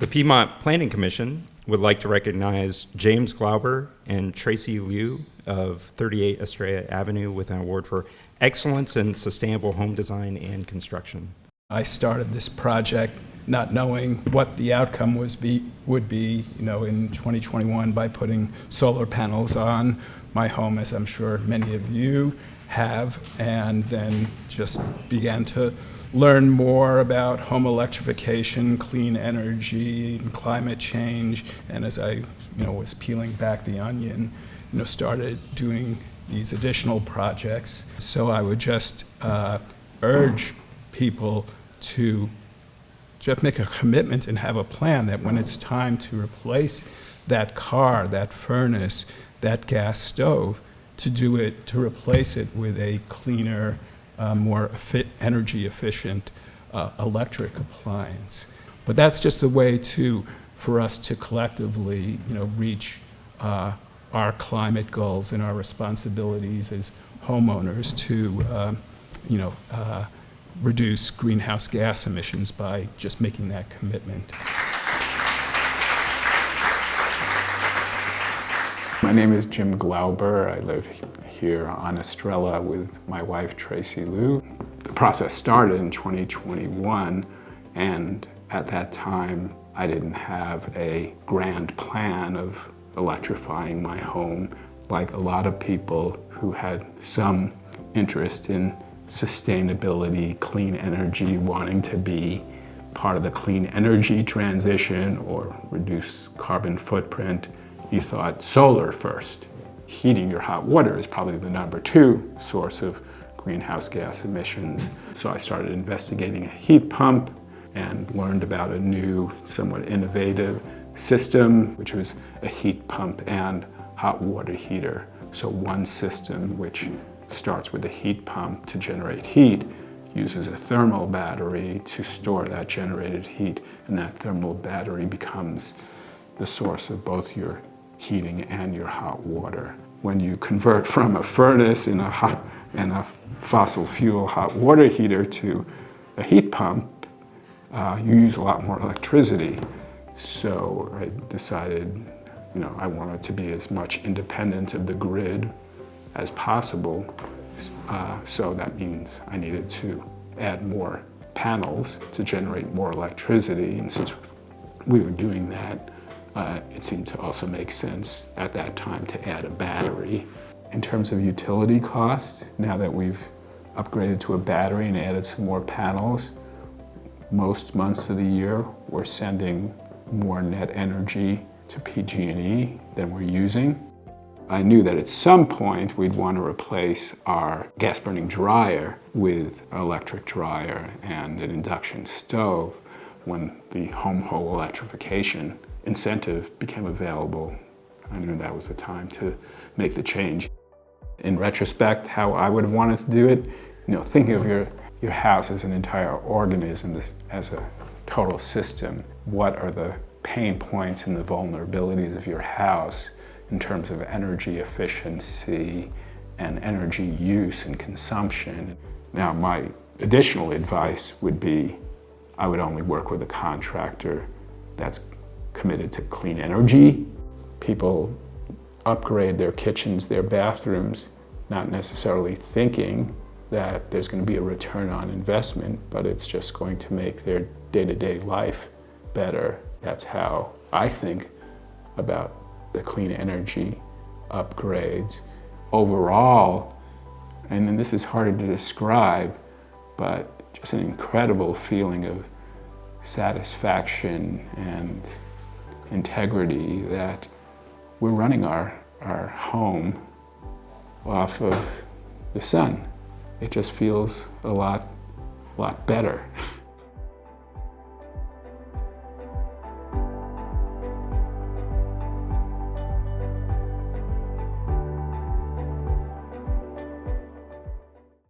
The Piedmont Planning Commission would like to recognize James Glauber and Tracy Lieu of 38 Estrella Avenue with an award for excellence in sustainable home design and construction. I started this project not knowing what the outcome would be, in 2021 by putting solar panels on my home, as I'm sure many of you have, and then just began to learn more about home electrification, clean energy, and climate change. And as I was peeling back the onion, started doing these additional projects. So I would just urge people to just make a commitment and have a plan that when it's time to replace that car, that furnace, that gas stove, to replace it with a cleaner, more energy efficient electric appliance. But that's just a way for us to collectively reach our climate goals and our responsibilities as homeowners to reduce greenhouse gas emissions by just making that commitment. My name is Jim Glauber. I live here on Estrella with my wife, Tracy Lieu. The process started in 2021, and at that time, I didn't have a grand plan of electrifying my home like a lot of people who had some interest in sustainability, clean energy, wanting to be part of the clean energy transition or reduce carbon footprint. You thought solar first. Heating your hot water is probably the number 2 source of greenhouse gas emissions. So I started investigating a heat pump and learned about a new, somewhat innovative system, which was a heat pump and hot water heater. So one system, which starts with a heat pump to generate heat, uses a thermal battery to store that generated heat, and that thermal battery becomes the source of both your heating and your hot water. When you convert from a furnace and a fossil fuel hot water heater to a heat pump, you use a lot more electricity. So I decided, I wanted to be as much independent of the grid as possible. So that means I needed to add more panels to generate more electricity. And since we were doing that, it seemed to also make sense at that time to add a battery. In terms of utility cost, now that we've upgraded to a battery and added some more panels, most months of the year we're sending more net energy to PG&E than we're using. I knew that at some point we'd want to replace our gas-burning dryer with an electric dryer and an induction stove when the home electrification incentive became available. I knew that was the time to make the change. In retrospect, how I would have wanted to do it, thinking of your house as an entire organism, as a total system. What are the pain points and the vulnerabilities of your house in terms of energy efficiency and energy use and consumption? Now, my additional advice would be, I would only work with a contractor that's committed to clean energy. People upgrade their kitchens, their bathrooms, not necessarily thinking that there's going to be a return on investment, but it's just going to make their day-to-day life better. That's how I think about the clean energy upgrades. Overall, and then this is harder to describe, but just an incredible feeling of satisfaction and integrity that we're running our home off of the sun. It just feels a lot better.